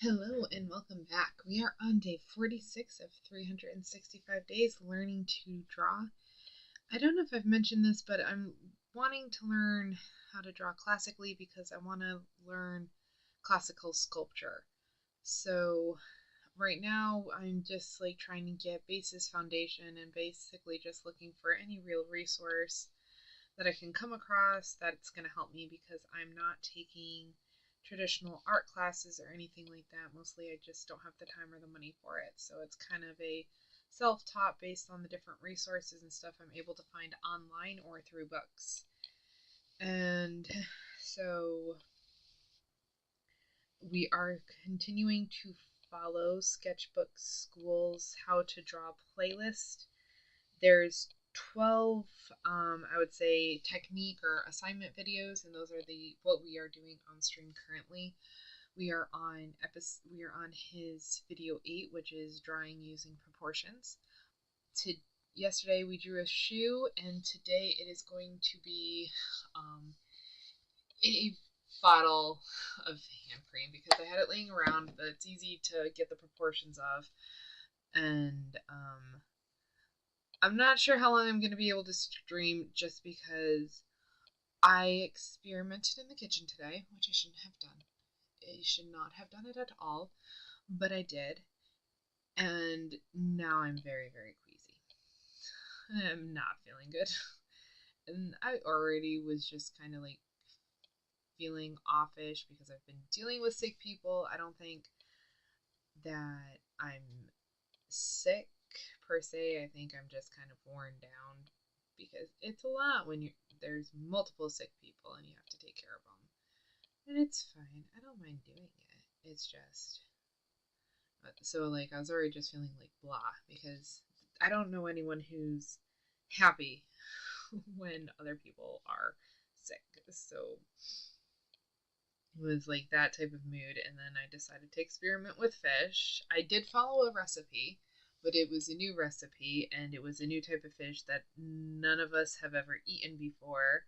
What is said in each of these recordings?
Hello and welcome back. We are on day 46 of 365 days learning to draw. I don't know if I've mentioned this, but I'm wanting to learn how to draw classically because I want to learn classical sculpture. So right now I'm just trying to get basis foundation and basically just looking for any real resource that I can come across that's going to help me because I'm not taking traditional art classes or anything like that. Mostly I just don't have the time or the money for it. So it's kind of a self-taught based on the different resources and stuff I'm able to find online or through books. And so we are continuing to follow Sketchbook School's How to Draw playlist. There's 12 I would say technique or assignment videos, and those are what we are doing on stream currently. We are on his video 8, which is drawing using proportions. Yesterday we drew a shoe, and today it is going to be a bottle of hand cream because I had it laying around that it's easy to get the proportions of. And I'm not sure how long I'm going to be able to stream just because I experimented in the kitchen today, which I shouldn't have done. I should not have done it at all, but I did. And now I'm very, very queasy. I'm not feeling good. And I already was just kind of feeling offish because I've been dealing with sick people. I don't think that I'm sick per se. I think I'm just kind of worn down because it's a lot when there's multiple sick people and you have to take care of them. And it's fine. I don't mind doing it. It's just so I was already just feeling blah because I don't know anyone who's happy when other people are sick. So it was that type of mood, and then I decided to experiment with fish. I did follow a recipe, but it was a new recipe and it was a new type of fish that none of us have ever eaten before.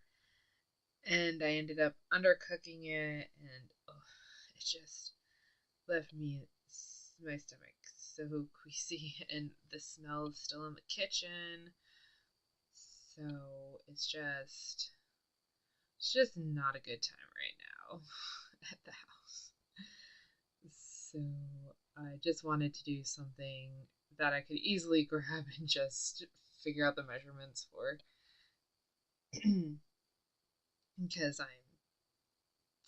And I ended up undercooking it, and it just left my stomach so queasy, and the smell is still in the kitchen. So it's just not a good time right now at the house. So I just wanted to do something that I could easily grab and just figure out the measurements for. Because I'm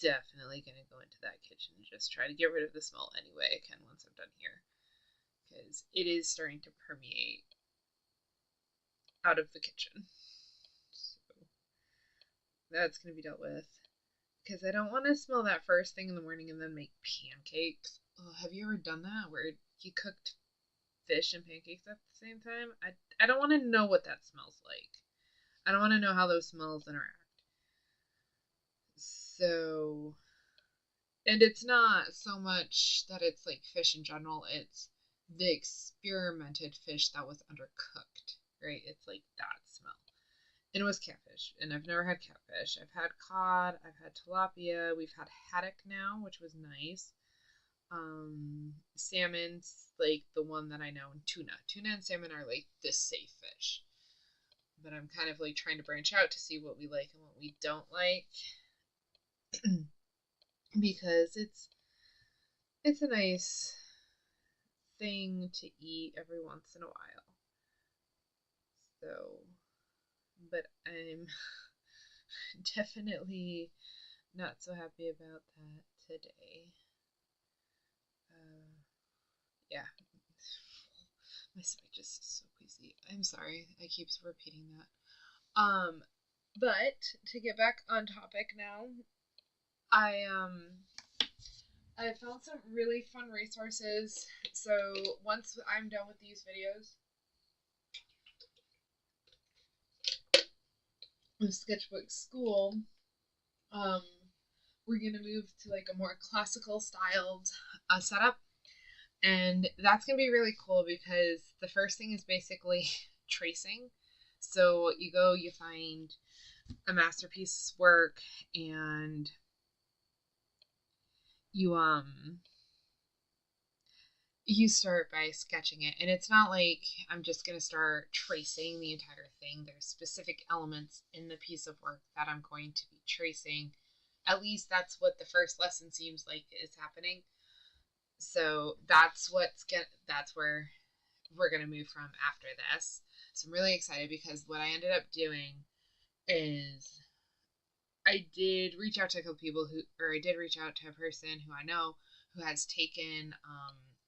definitely going to go into that kitchen and just try to get rid of the smell any way I can once I'm done here. Because it is starting to permeate out of the kitchen. So that's going to be dealt with. Because I don't want to smell that first thing in the morning and then make pancakes. Oh, have you ever done that where you cooked fish and pancakes at the same time? I don't want to know what that smells like. I don't want to know how those smells interact. So, and it's not so much that it's fish in general, it's the experimented fish that was undercooked, right? It's that smell. And it was catfish, and I've never had catfish. I've had cod, I've had tilapia, we've had haddock now, which was nice. Salmon's the one that I know, and tuna. Tuna and salmon are the safe fish. But I'm kind of trying to branch out to see what we like and what we don't like. Because it's a nice thing to eat every once in a while. So, but I'm definitely not so happy about that today. Yeah, my stomach just is so queasy. I'm sorry, I keep repeating that. But to get back on topic now, I found some really fun resources. So once I'm done with these videos with Sketchbook School, we're gonna move to a more classical styled setup, and that's gonna be really cool because the first thing is basically tracing. So you find a masterpiece work, and you you start by sketching it, and it's not like I'm just going to start tracing the entire thing. There's specific elements in the piece of work that I'm going to be tracing. At least that's what the first lesson seems like is happening. So that's where we're going to move from after this. So I'm really excited because what I ended up doing is I did reach out to a couple people I did reach out to a person who I know who has taken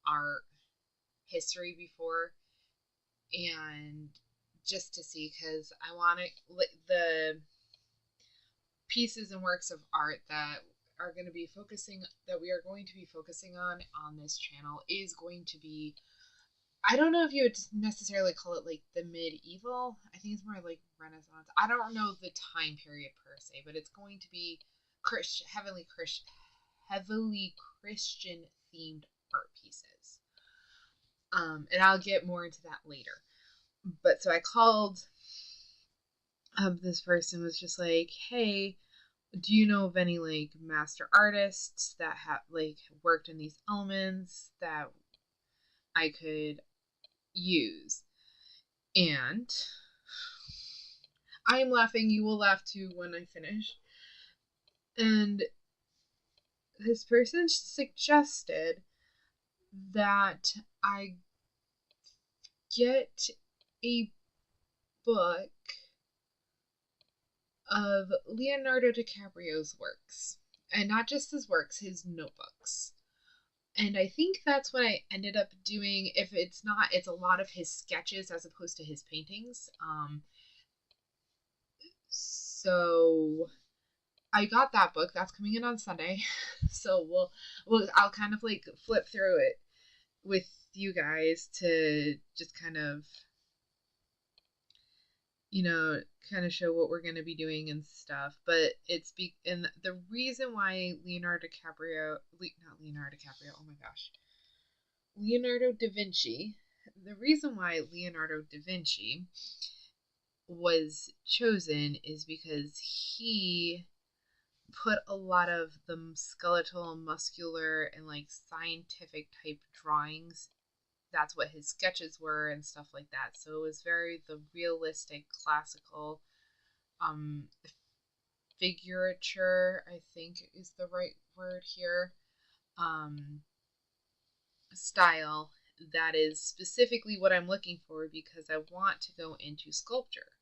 art history before, and just to see, because I want the pieces and works of art that we are going to be focusing on this channel is going to be, I don't know if you would necessarily call it like the medieval. I think it's more like Renaissance. I don't know the time period per se, but it's going to be heavily Christian themed art pieces. And I'll get more into that later. But so I called this person, was just like, hey, do you know of any like master artists that have like worked in these elements that I could use? And I'm laughing, you will laugh too when I finish. And this person suggested that I get a book of Leonardo DiCaprio's works. And not just his works, his notebooks. And I think that's what I ended up doing. If it's not, it's a lot of his sketches as opposed to his paintings. So I got that book. That's coming in on Sunday. So I'll kind of like flip through it with you guys to just kind of, kind of show what we're going to be doing and stuff. But and the reason why Leonardo da Vinci, the reason why Leonardo da Vinci was chosen is because he put a lot of the skeletal, muscular, and like scientific type drawings. That's what his sketches were and stuff like that. So it was very the realistic, classical, figurature, I think is the right word here, style. That is specifically what I'm looking for because I want to go into sculpture.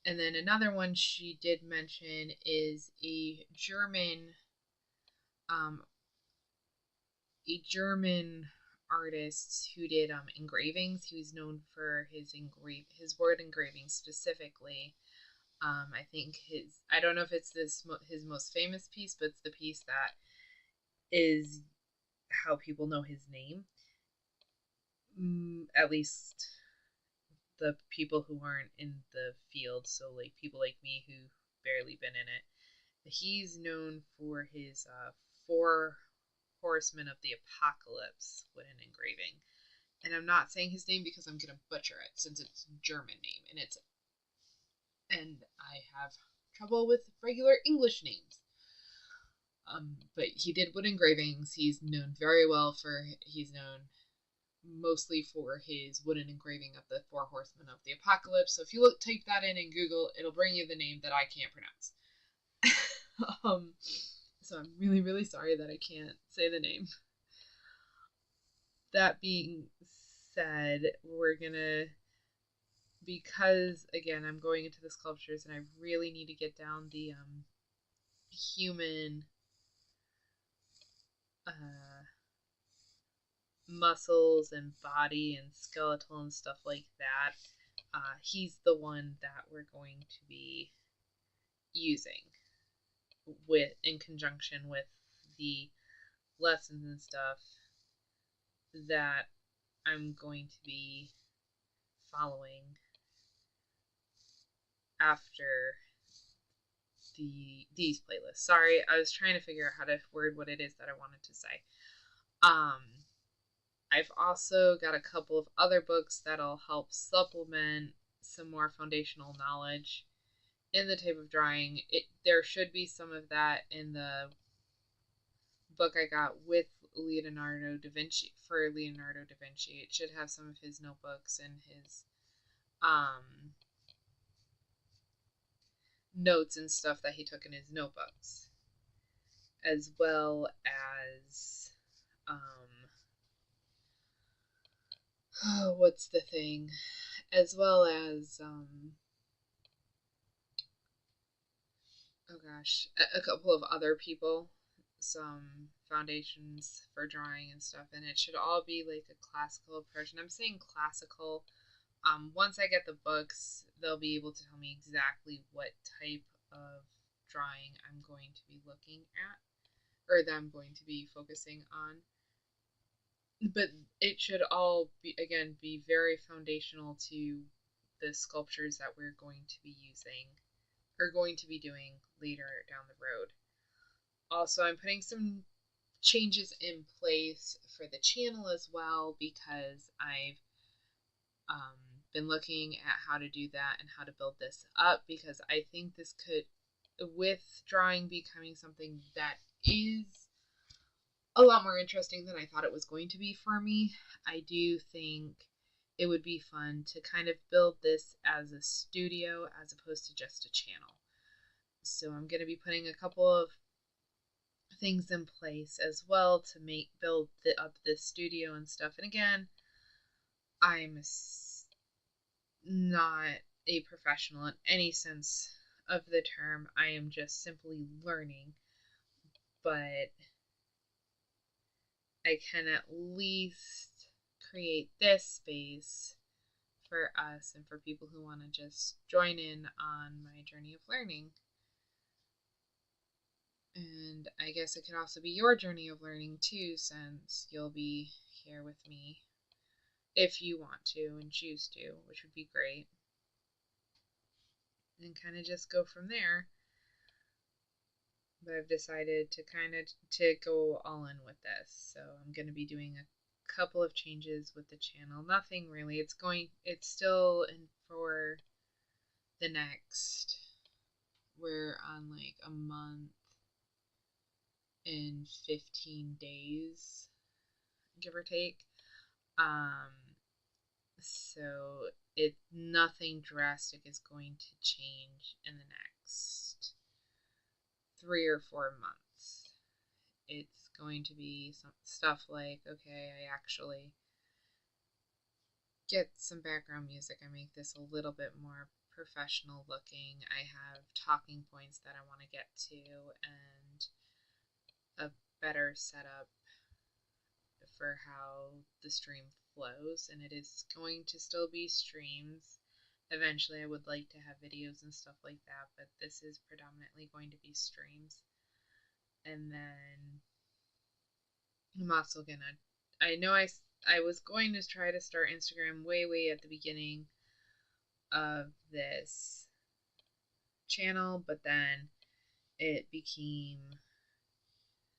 And then another one she did mention is a German artist who did engravings. He was known for his word engravings specifically. I think I don't know if it's his most famous piece, but it's the piece that is how people know his name. At least the people who aren't in the field, so like people like me who barely been in it. He's known for his Four Horsemen of the Apocalypse wooden engraving. And I'm not saying his name because I'm gonna butcher it since it's a German name and I have trouble with regular English names. But he did wood engravings. He's known mostly for his wooden engraving of the Four Horsemen of the Apocalypse. So if you type that in Google, it'll bring you the name that I can't pronounce. So I'm really, really sorry that I can't say the name. That being said, because again, I'm going into the sculptures and I really need to get down the human muscles and body and skeletal and stuff like that. He's the one that we're going to be using in conjunction with the lessons and stuff that I'm going to be following after these playlists. Sorry, I was trying to figure out how to word what it is that I wanted to say. I've also got a couple of other books that'll help supplement some more foundational knowledge in the type of drawing. There should be some of that in the book I got with Leonardo da Vinci. For Leonardo da Vinci, it should have some of his notebooks and his notes and stuff that he took in his notebooks, as well as what's the thing? As well as oh gosh, a couple of other people, some foundations for drawing and stuff, and it should all be like a classical approach. And I'm saying classical. Once I get the books, they'll be able to tell me exactly what type of drawing I'm going to be looking at, or that I'm going to be focusing on. But it should all be, again, be very foundational to the sculptures that we're going to be using or going to be doing later down the road. Also, I'm putting some changes in place for the channel as well, because I've been looking at how to do that and how to build this up, because I think this could, with drawing becoming something that is a lot more interesting than I thought it was going to be for me, I do think it would be fun to kind of build this as a studio as opposed to just a channel. So I'm going to be putting a couple of things in place as well to build up this studio and stuff. And again, I'm not a professional in any sense of the term. I am just simply learning, but I can at least create this space for us and for people who want to just join in on my journey of learning. And I guess it could also be your journey of learning too, since you'll be here with me if you want to and choose to, which would be great. And kind of just go from there. But I've decided to go all in with this. So I'm going to be doing a couple of changes with the channel. Nothing really. It's still in for the next. We're on like a month and 15 days, give or take. So nothing drastic is going to change in the next 3 or 4 months. It's going to be some stuff like, okay, I actually get some background music. I make this a little bit more professional looking. I have talking points that I want to get to and a better setup for how the stream flows. And it is going to still be streams. Eventually I would like to have videos and stuff like that, but this is predominantly going to be streams. And then I'm also gonna, I know I was going to try to start Instagram way at the beginning of this channel, but then it became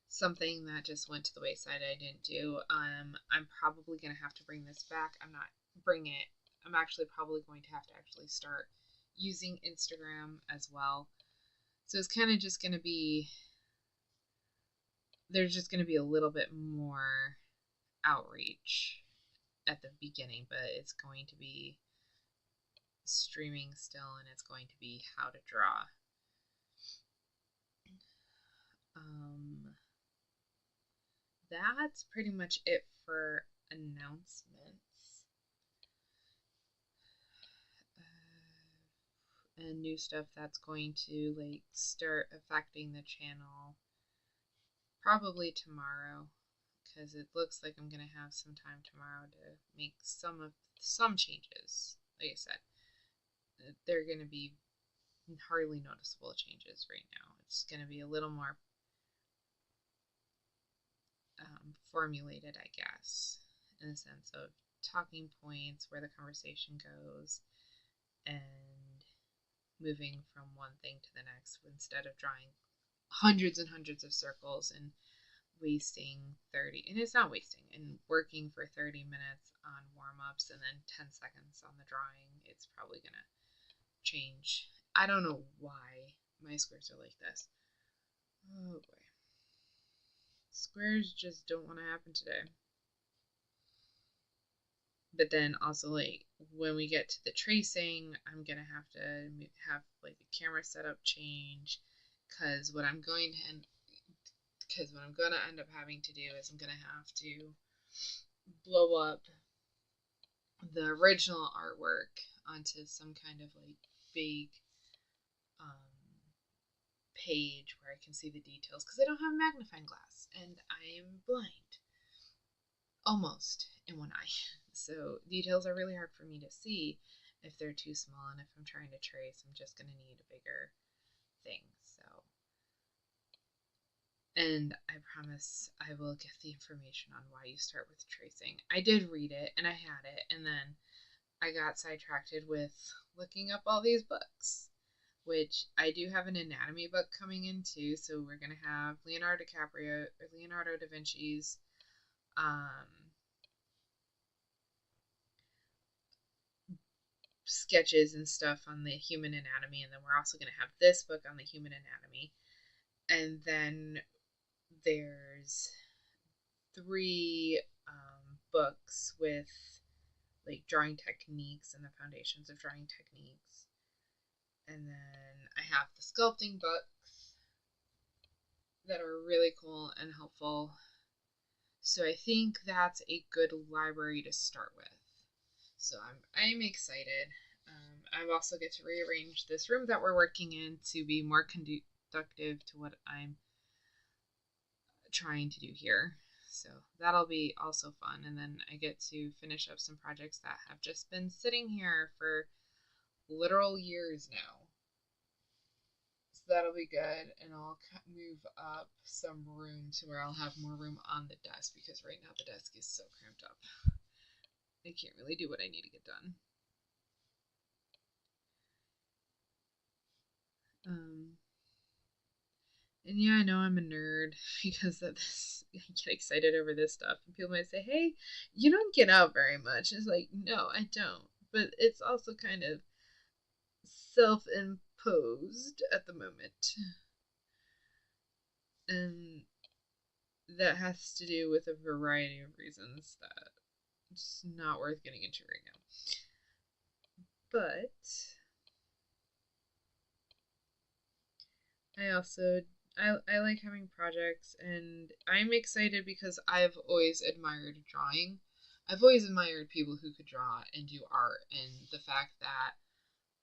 something that just went to the wayside. I didn't do. I'm probably gonna have to bring this back. I'm actually probably going to have to actually start using Instagram as well. So it's kind of just gonna be, there's just gonna be a little bit more outreach at the beginning, but it's going to be streaming still, and it's going to be how to draw. That's pretty much it for announcements and new stuff that's going to like start affecting the channel probably tomorrow, because it looks like I'm gonna have some time tomorrow to make some changes. Like I said, they're gonna be hardly noticeable changes right now. It's gonna be a little more formulated, I guess, in the sense of talking points, where the conversation goes, and moving from one thing to the next instead of drawing hundreds and hundreds of circles and wasting 30, and it's not wasting, and working for 30 minutes on warm-ups and then 10 seconds on the drawing. It's probably gonna change. I don't know why my squares are like this. Oh boy. squares just don't want to happen today. But then also, like, when we get to the tracing, I'm gonna have to have like the camera setup change, because what I'm going to end up having to do is I'm gonna have to blow up the original artwork onto some kind of like big page where I can see the details, because I don't have magnifying glass and I am blind almost in one eye. So details are really hard for me to see if they're too small, and if I'm trying to trace, I'm just going to need a bigger thing. So, and I promise I will get the information on why you start with tracing. I did read it and I had it, and then I got sidetracked with looking up all these books, which I do have an anatomy book coming in too. So we're going to have Leonardo da Vinci's sketches and stuff on the human anatomy, and then we're also going to have this book on the human anatomy, and then there's 3 books with like drawing techniques and the foundations of drawing techniques, and then I have the sculpting books that are really cool and helpful. So I think that's a good library to start with. So I'm excited. I also get to rearrange this room that we're working in to be more conducive to what I'm trying to do here. So that'll be also fun. And then I get to finish up some projects that have just been sitting here for literal years now. So that'll be good. And I'll move up some room to where I'll have more room on the desk, because right now the desk is so cramped up. I can't really do what I need to get done. And yeah, I know I'm a nerd because of this. I get excited over this stuff, and people might say, "Hey, you don't get out very much." It's like, no, I don't. But it's also kind of self-imposed at the moment, and that has to do with a variety of reasons that it's not worth getting into right now. But I like having projects, and I'm excited because I've always admired drawing. I've always admired people who could draw and do art, and the fact that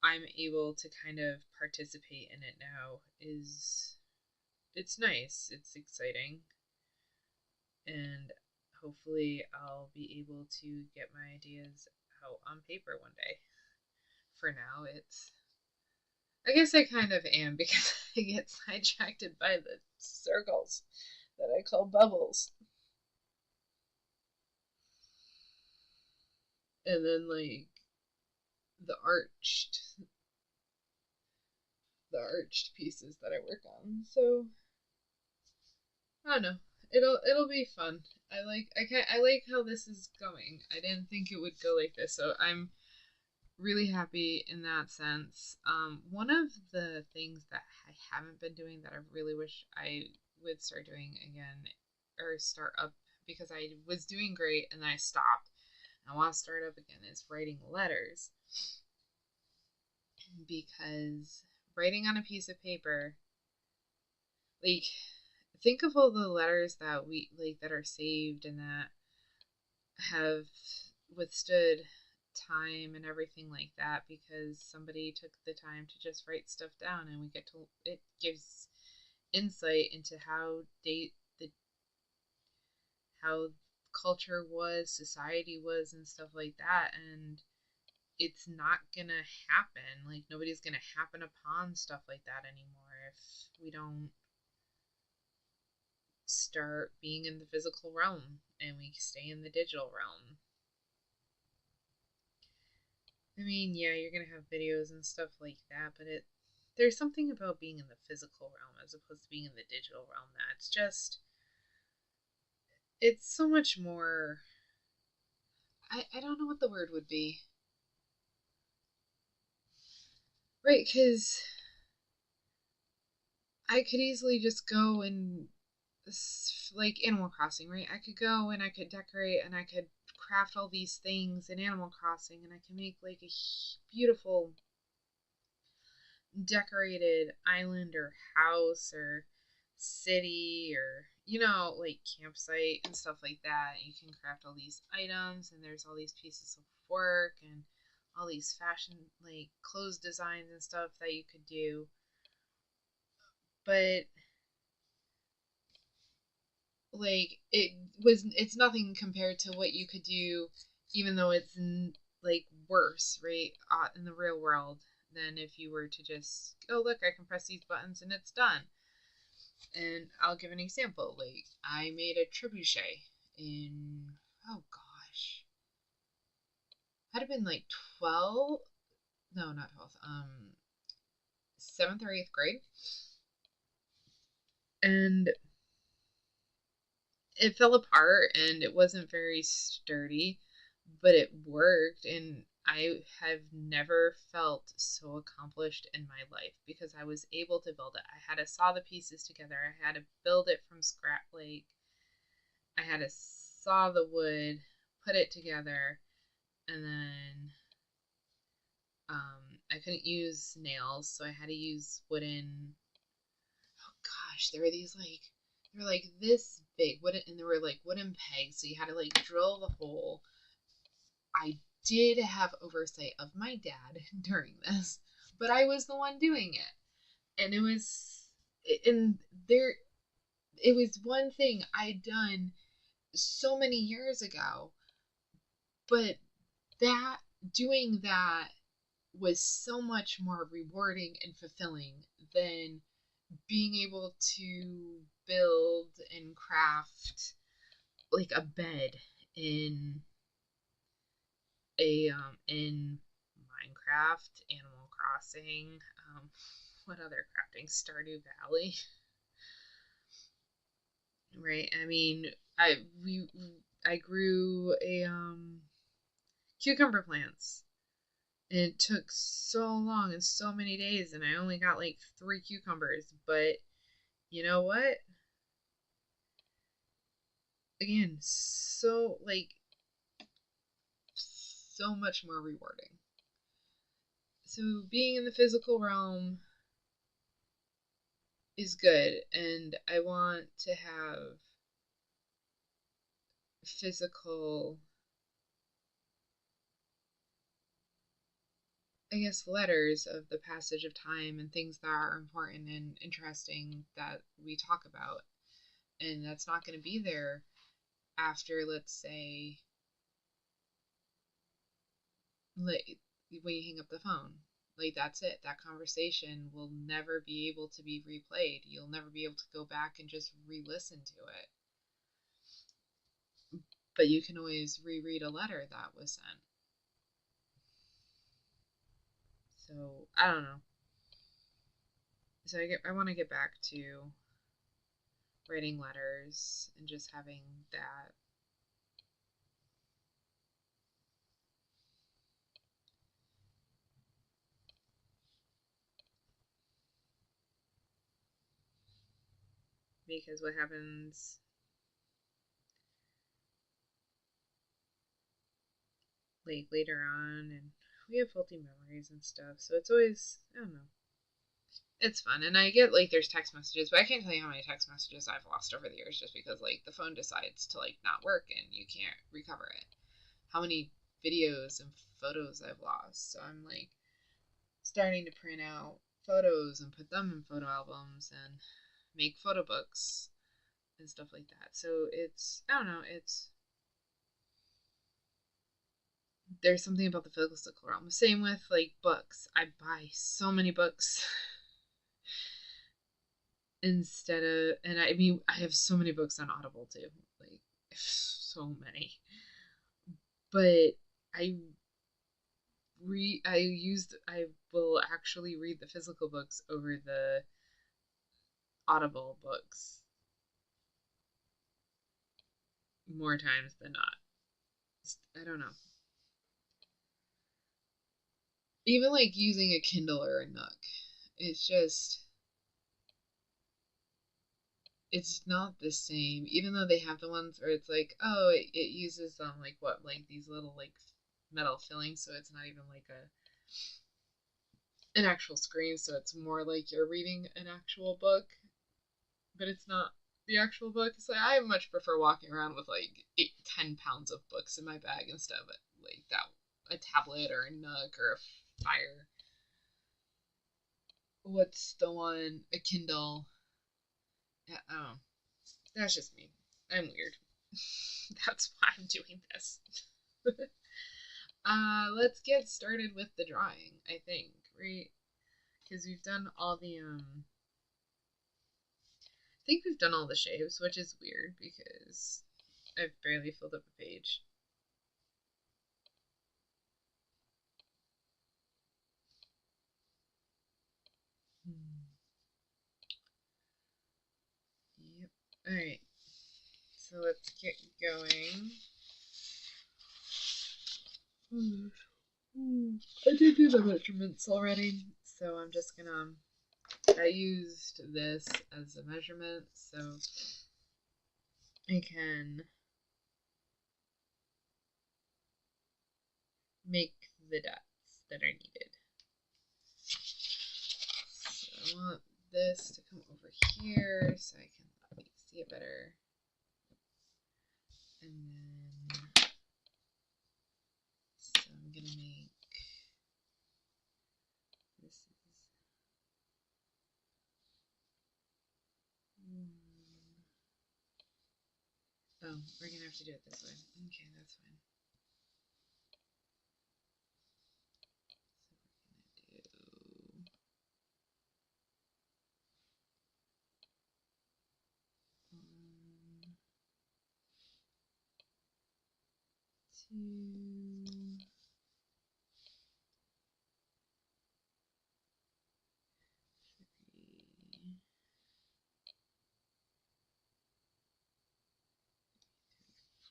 I'm able to kind of participate in it now it's nice. It's exciting. And hopefully I'll be able to get my ideas out on paper one day. For now, I guess I kind of am, because I get sidetracked by the circles that I call bubbles. And then like the arched pieces that I work on. So I don't know. It'll be fun. I like how this is going. I didn't think it would go like this, so I'm really happy in that sense. One of the things that I haven't been doing that I really wish I would start doing again, or start up, because I was doing great and then I stopped. I want to start up again, is writing letters. Because writing on a piece of paper, like, think of all the letters that we like that are saved and that have withstood time and everything like that, because somebody took the time to just write stuff down, and it gives insight into how culture was, society was, and stuff like that. And it's not gonna happen, like nobody's gonna happen upon stuff like that anymore if we don't start being in the physical realm and we stay in the digital realm. I mean, yeah, you're gonna have videos and stuff like that, but there's something about being in the physical realm as opposed to being in the digital realm it's so much more. I don't know what the word would be. Right, because I could easily just go and like Animal Crossing, right? I could go and I could decorate and I could craft all these things in Animal Crossing, and I can make like a beautiful decorated island or house or city, or like campsite and stuff like that. You can craft all these items, and there's all these pieces of work and all these fashion like clothes designs and stuff that you could do. But like it's nothing compared to what you could do, even though it's like worse, right, in the real world, than if you were to just, oh look, I can press these buttons and it's done. And I'll give an example. Like, I made a trebuchet in, oh gosh, had it been like 12, no, not 12th, 7th or 8th grade. And it fell apart and it wasn't very sturdy, but it worked. And I have never felt so accomplished in my life because I was able to build it. I had to saw the pieces together, I had to build it from scratch. Like, I had to saw the wood, put it together, and then I couldn't use nails, so I had to use wooden. Oh gosh, there were these like, they were like this big wooden, and there were like wooden pegs, so you had to like drill the hole. I did have oversight of my dad during this, but I was the one doing it, and and there, it was one thing I'd done so many years ago, but that doing that was so much more rewarding and fulfilling than being able to build and craft like a bed in in Minecraft, Animal Crossing, what other crafting, Stardew Valley, right? I mean, I grew a cucumber plants. And it took so long and so many days, and I only got like 3 cucumbers. But you know what? Again, so like so much more rewarding. So being in the physical realm is good, and I want to have physical, I guess, letters of the passage of time and things that are important and interesting that we talk about. And that's not going to be there after, let's say, like when you hang up the phone. Like, that's it. That conversation will never be able to be replayed. You'll never be able to go back and just re-listen to it. But you can always reread a letter that was sent. So I don't know. So I want to get back to writing letters and just having that. Because what happens like later on, and we have faulty memories and stuff, so it's always, I don't know, it's fun. And I get like there's text messages, but I can't tell you how many text messages I've lost over the years just because like the phone decides to like not work and you can't recover it. How many videos and photos I've lost. So I'm like starting to print out photos and put them in photo albums and make photo books and stuff like that. So it's, I don't know, it's, there's something about the physical realm. Same with like books. I buy so many books instead of, and I mean, I have so many books on Audible too, like so many. But I I will actually read the physical books over the Audible books more times than not. I don't know. Even like using a Kindle or a Nook, it's just, it's not the same. Even though they have the ones where it's like, oh, it uses like what, like these little like metal fillings, so it's not even like an actual screen, so it's more like you're reading an actual book, but it's not the actual book. So I much prefer walking around with like 10 pounds of books in my bag instead of like that, a tablet or a Nook or a Fire. What's the one? A Kindle. Yeah, oh, that's just me. I'm weird. That's why I'm doing this. Let's get started with the drawing, I think, right? Because we've done all the I think we've done all the shapes, which is weird because I've barely filled up a page. Yep. Alright. So let's get going. I did do the measurements already, so I'm just gonna. I used this as a measurement, so I can make the dots that are needed. So I want this to come over here so I can see it better. And then, so I'm gonna make this is oh, we're gonna have to do it this way. Okay, that's fine. So we're gonna do 1, 2,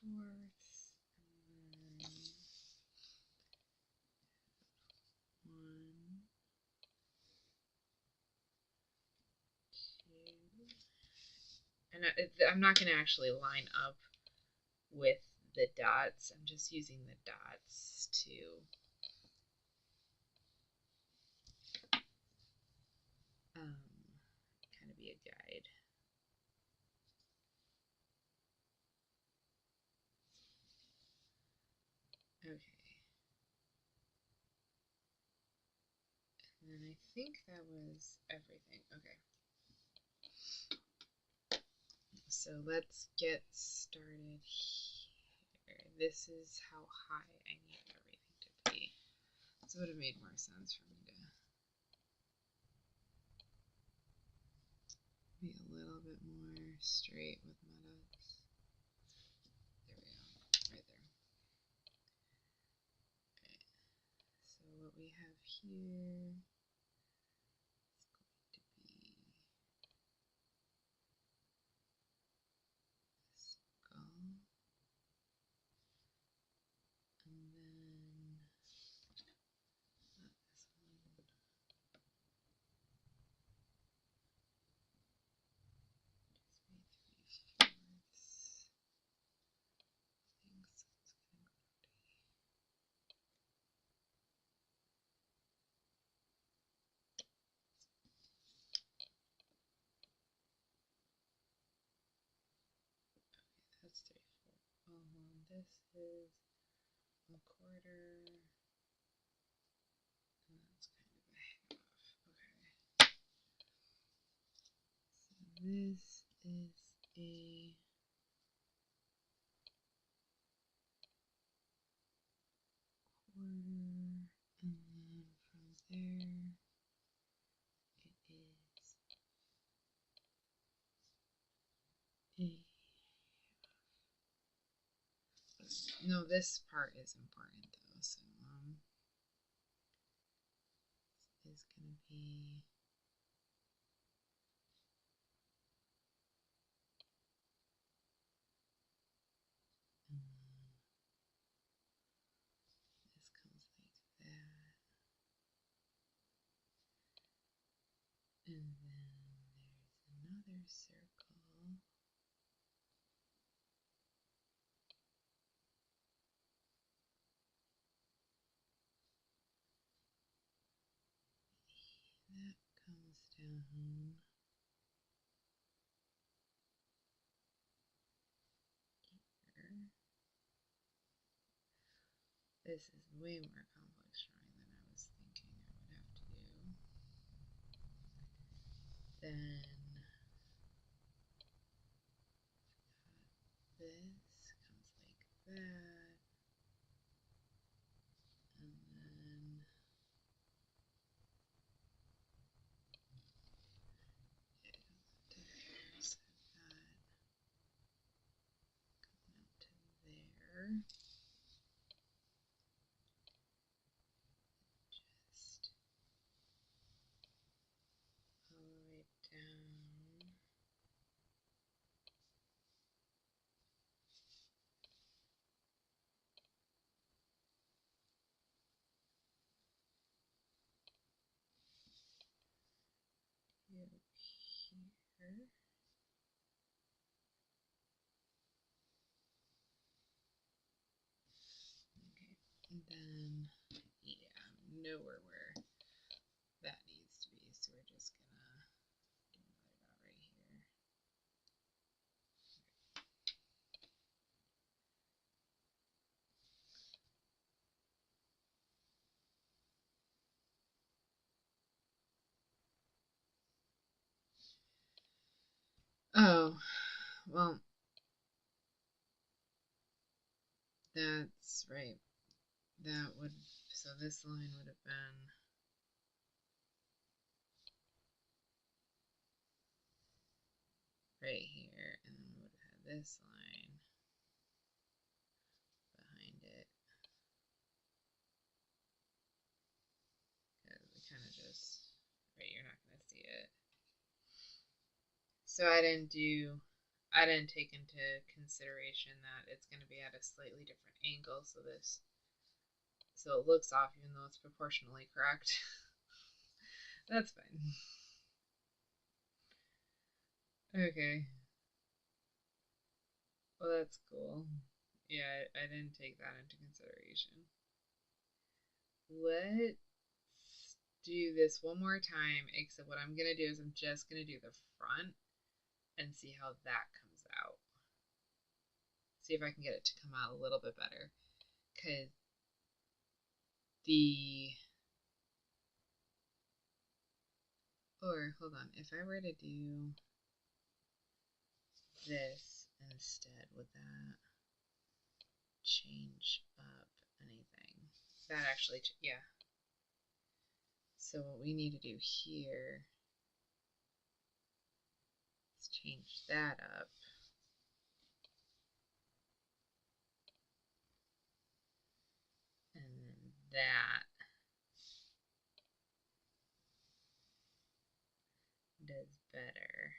3, 4ths, and then 1, 2, and I'm not going to actually line up with the dots. I'm just using the dots to kind of be a guide. Okay. And I think that was everything. Okay. So let's get started here. This is how high I need everything to be. So it would have made more sense for me to be a little bit more straight with my dots. There we go. Right there. Okay. So what we have here is going to be a skull. And then not this one. That's 3/4. This is a quarter, and that's kind of a half. Okay. So this is a quarter, and then from there it is a. No, this part is important though. So is gonna be. This comes like that. And then there's another circle. That comes down. This is way more complex drawing than I was thinking I would have to do. Then this comes like that. And then there's that coming out to there. Just all the way down. Here. Okay, and then, yeah, nowhere where that needs to be, so we're just gonna do another dot right here. Oh, well, that's right. That would, so this line would have been right here, and then we would have had this line behind it. Because we kind of just, right, you're not going to see it. So I didn't take into consideration that it's going to be at a slightly different angle, so it looks off even though it's proportionally correct. That's fine. Okay. Well, that's cool. Yeah, I didn't take that into consideration. Let's do this one more time, except what I'm going to do is I'm just going to do the front and see how that comes out. See if I can get it to come out a little bit better. Because hold on, if I were to do this instead, would that change up anything? That actually, yeah. So what we need to do here is change that up. And then that does better.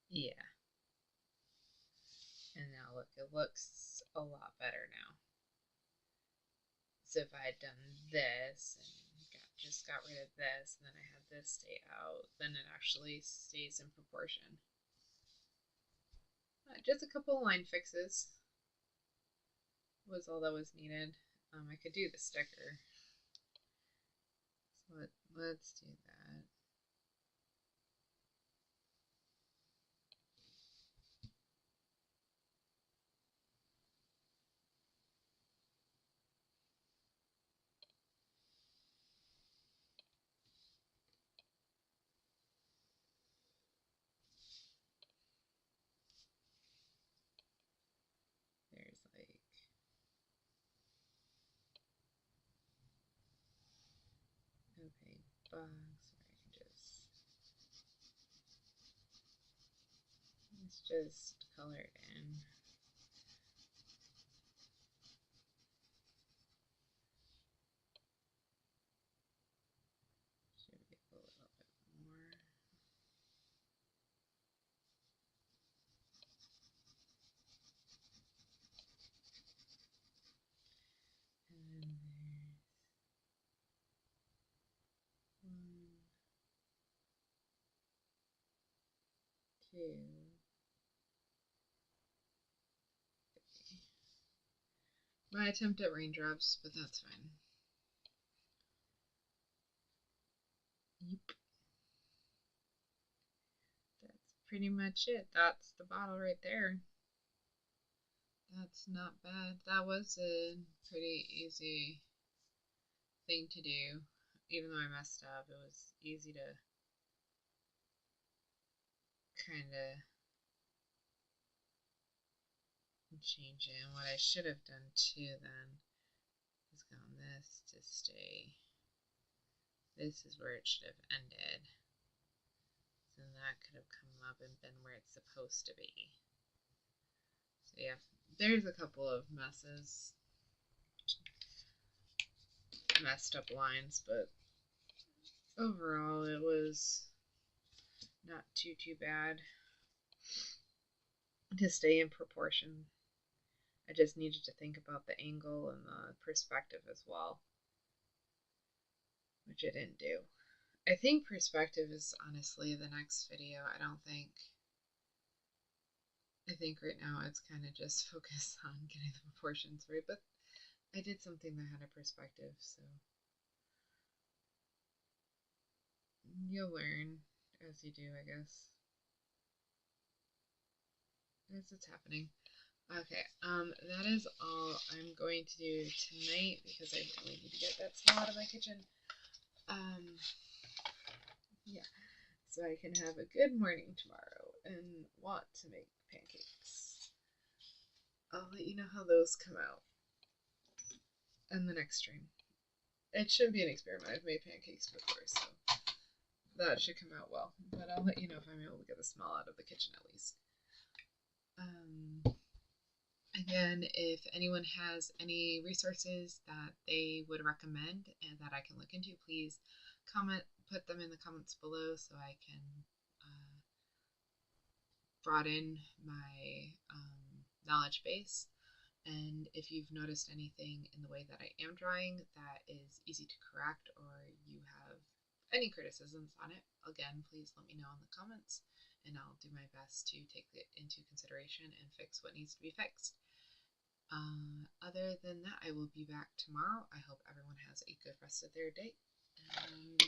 Yeah. And now look, it looks a lot better now. So if I had done this and just got rid of this, and then I had this stay out, then it actually stays in proportion. Just a couple line fixes was all that was needed. I could do the sticker. So let's do that. There's like opaque box where I can just color it in. Should be a little bit more. And then there's one. 2, 3. My attempt at raindrops, but that's fine. Yep. That's pretty much it. That's the bottle right there. That's not bad. That was a pretty easy thing to do. Even though I messed up, it was easy to kind of change it. And what I should have done too then is gone this to stay. This is where it should have ended. So that could have come up and been where it's supposed to be. So yeah, there's a couple of messed up lines, but overall it was not too bad to stay in proportion. I just needed to think about the angle and the perspective as well, which I didn't do. I think perspective is honestly the next video. I think right now it's kind of just focused on getting the proportions right, but I did something that had a perspective, so you'll learn as you do, I guess, as it's happening. Okay, that is all I'm going to do tonight because I really need to get that smell out of my kitchen. Yeah, so I can have a good morning tomorrow and want to make pancakes. I'll let you know how those come out in the next stream. It shouldn't be an experiment. I've made pancakes before, so that should come out well. But I'll let you know if I'm able to get the smell out of the kitchen at least. Again, if anyone has any resources that they would recommend and that I can look into, please put them in the comments below so I can broaden my knowledge base. And if you've noticed anything in the way that I am drawing that is easy to correct, or you have any criticisms on it, again, please let me know in the comments, and I'll do my best to take it into consideration and fix what needs to be fixed. Other than that, I will be back tomorrow. I hope everyone has a good rest of their day, and